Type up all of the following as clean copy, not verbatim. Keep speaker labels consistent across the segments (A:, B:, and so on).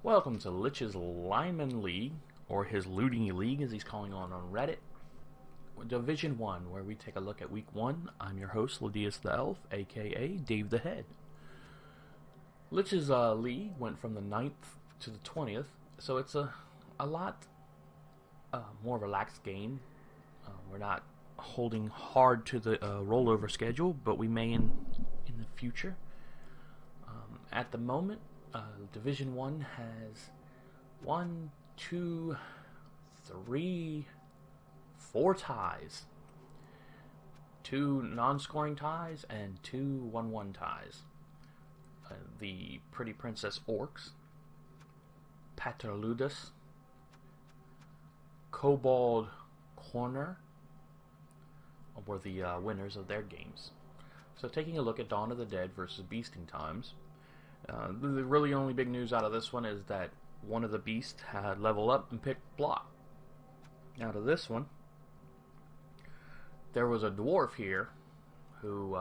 A: Welcome to Lich's Lineman League, or his Loony League as he's calling on Reddit. Division 1, where we take a look at Week 1. I'm your host, Ledeas the Elf, aka Dave the Head. Lich's league went from the 9th to the 20th, so it's a lot more relaxed game. We're not holding hard to the rollover schedule, but we may in the future. At the moment, Division 1 has 1, 2, 3, 4 ties. 2 non-scoring ties and 2 1-1 ties. The Pretty Princess Orcs, Paterludus, Kobold Corner were the winners of their games. So taking a look at Dawn of the Dead versus Beasting Times, the really only big news out of this one is that one of the beasts had leveled up and picked block. Out of this one, there was a dwarf here who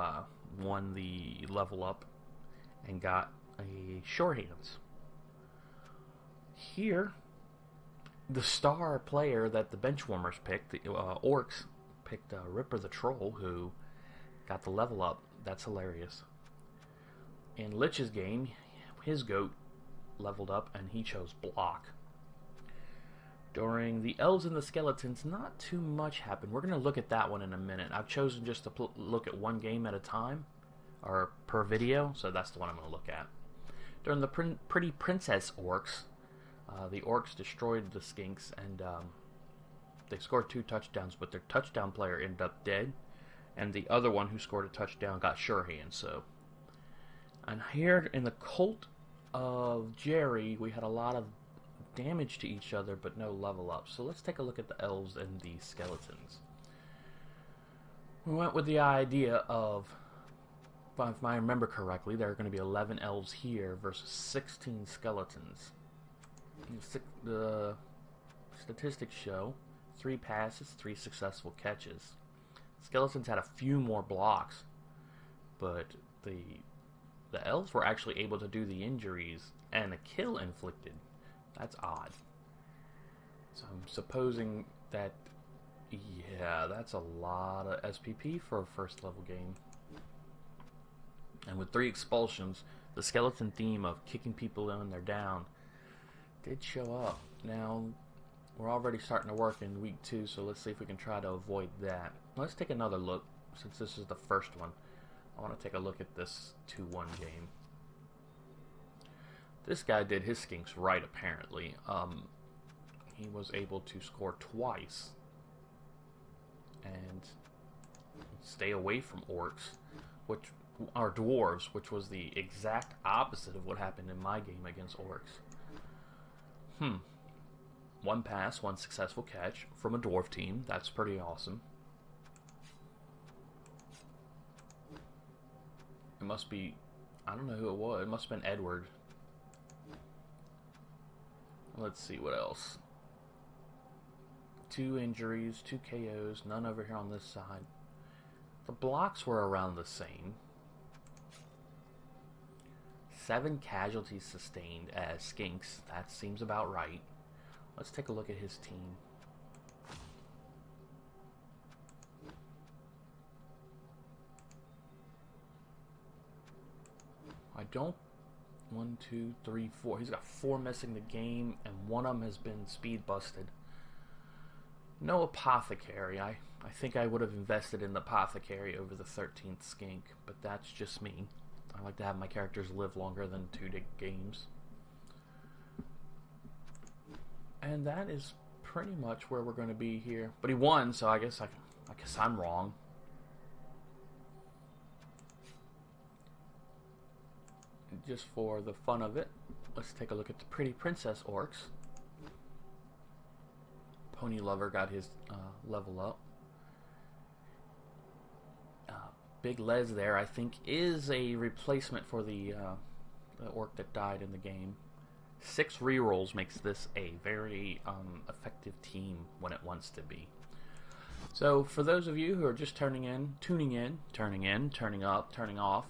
A: won the level up and got a sure hands. Here, the star player that the benchwarmers picked, the orcs, picked Ripper the Troll, who got the level up. That's hilarious. In Lich's game, his goat leveled up and he chose block. During the elves and the skeletons, not too much happened. We're going to look at that one in a minute. I've chosen just to look at one game at a time, or per video, so that's the one I'm going to look at. During the Pretty Princess Orcs, the orcs destroyed the skinks and they scored 2 touchdowns, but their touchdown player ended up dead, and the other one who scored a touchdown got sure hands. And here in the Cult of Jerry, we had a lot of damage to each other, but no level up. So let's take a look at the elves and the skeletons. We went with the idea of, if I remember correctly, there are going to be 11 elves here versus 16 skeletons. The statistics show 3 passes, 3 successful catches. Skeletons had a few more blocks, but the elves were actually able to do the injuries and a kill inflicted. That's odd. So I'm supposing that, yeah, that's a lot of SPP for a first level game. And with 3 expulsions, the skeleton theme of kicking people in when they're down did show up. Now, we're already starting to work in week 2, so let's see if we can try to avoid that. Let's take another look, since this is the first one. I want to take a look at this 2-1 game. This guy did his skinks right, apparently. He was able to score twice and stay away from orcs, which are dwarves, which was the exact opposite of what happened in my game against orcs. 1 pass, 1 successful catch from a dwarf team. That's pretty awesome. It must be, I don't know who it was. It must have been Edward. Let's see what else. 2 injuries, 2 KOs, none over here on this side. The blocks were around the same. 7 casualties sustained as skinks. That seems about right. Let's take a look at his team. I don't... 1, 2, 3, 4. He's got 4 missing the game, and 1 of them has been speed busted. No apothecary. I think I would have invested in the apothecary over the 13th skink, but that's just me. I like to have my characters live longer than 2 games. And that is pretty much where we're going to be here. But he won, so I guess I'm wrong. Just for the fun of it, let's take a look at the Pretty Princess Orcs. Pony Lover got his level up. Big Les there, I think, is a replacement for the orc that died in the game. 6 rerolls makes this a very effective team when it wants to be. So for those of you who are just tuning in, turning up, turning off,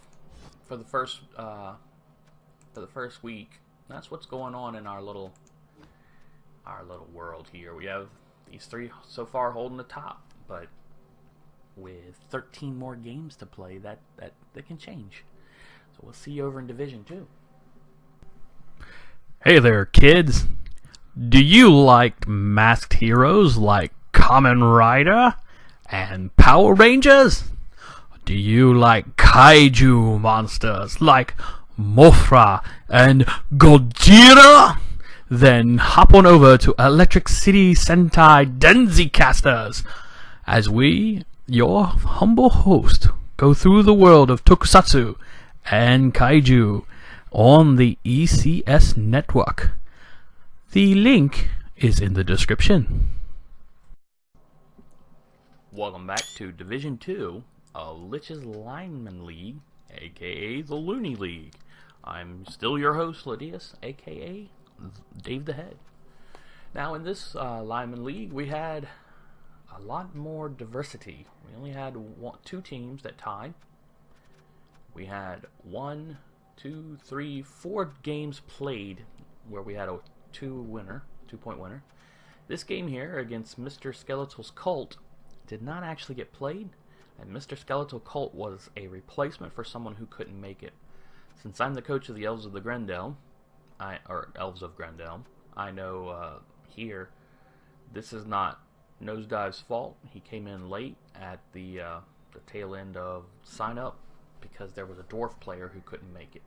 A: for the first week, that's what's going on in our little world here. We have these three so far holding the top, but with 13 more games to play, that can change. So we'll see you over in Division 2.
B: Hey there, kids. Do you like masked heroes like Kamen Rider and Power Rangers? Do you like kaiju monsters like Mothra and Gojira? Then hop on over to Electric City Sentai Denzi Casters as we, your humble host, go through the world of tokusatsu and kaiju on the ECS network. The link is in the description.
A: Welcome back to Division 2 of Lich's Lineman League, aka the Loony League. I'm still your host, Ledeas, aka Dave the Head. Now, in this Lineman League, we had a lot more diversity. We only had two teams that tied. We had 4 games played where we had a 2-point winner. This game here against Mr. Skeletal's Cult did not actually get played, and Mr. Skeletal Cult was a replacement for someone who couldn't make it. Since I'm the coach of the Elves of Grendel, I know here this is not Nosedive's fault. He came in late at the tail end of sign up because there was a dwarf player who couldn't make it.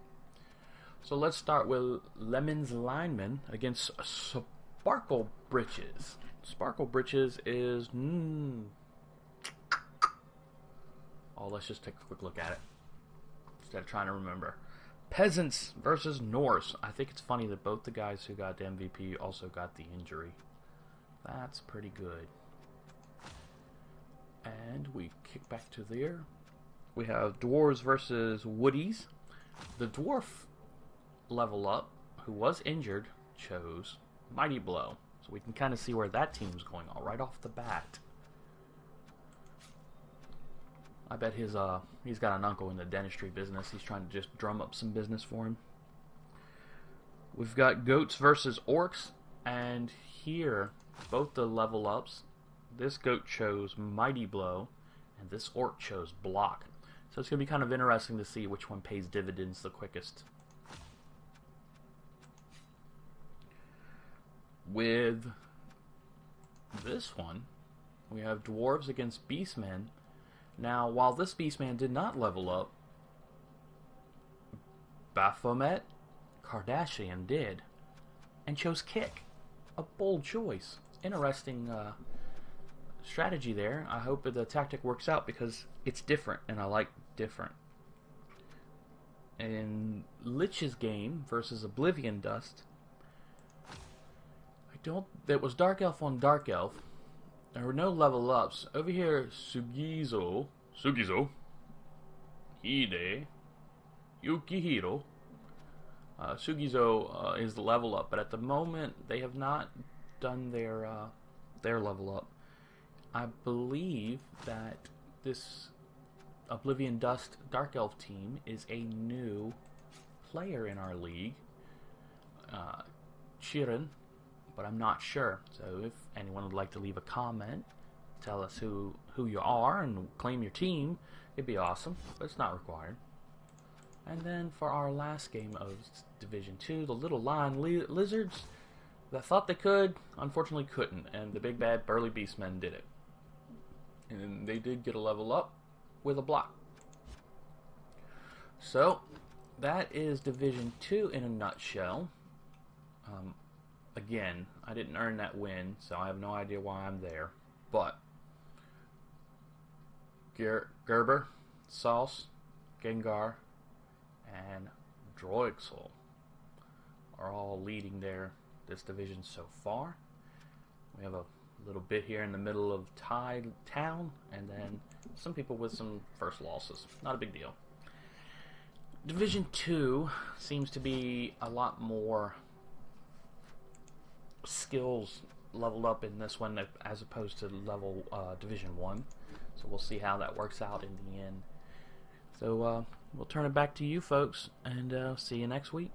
A: So let's start with Lemon's Lineman against Sparkle Britches. Sparkle Britches is... let's just take a quick look at it instead of trying to remember. Peasants versus Norse. I think it's funny that both the guys who got the MVP also got the injury. That's pretty good. And we kick back to there. We have Dwarves versus Woodies. The Dwarf level up, who was injured, chose Mighty Blow. So we can kind of see where that team's going on right off the bat. I bet he's got an uncle in the dentistry business. He's trying to just drum up some business for him. We've got Goats versus Orcs, and here, both the level ups, this goat chose Mighty Blow, and this orc chose Block. So it's going to be kind of interesting to see which one pays dividends the quickest. With this one, we have Dwarves against Beastmen. Now, while this Beastman did not level up, Baphomet Kardashian did, and chose Kick. A bold choice. Interesting strategy there. I hope the tactic works out because it's different, and I like different. In Lich's game versus Oblivion Dust, that was Dark Elf on Dark Elf. There were no level ups. Over here, Sugizo, Hide, Yukihiro. Sugizo is the level up, but at the moment they have not done their level up. I believe that this Oblivion Dust Dark Elf team is a new player in our league, Chirin, but I'm not sure. So if anyone would like to leave a comment, tell us who you are and claim your team, it'd be awesome, but it's not required. And then for our last game of Division 2, the little lion lizards that thought they could, unfortunately couldn't, and the big bad burly beastmen did it. And they did get a level up with a block. So that is Division 2 in a nutshell. Again, I didn't earn that win, so I have no idea why I'm there. But Gerber, Sauce, Gengar, and Droixel are all leading this division so far. We have a little bit here in the middle of tied town, and then some people with some first losses. Not a big deal. Division 2 seems to be a lot more skills leveled up in this one as opposed to Division 1. So we'll see how that works out in the end. So we'll turn it back to you folks, and see you next week.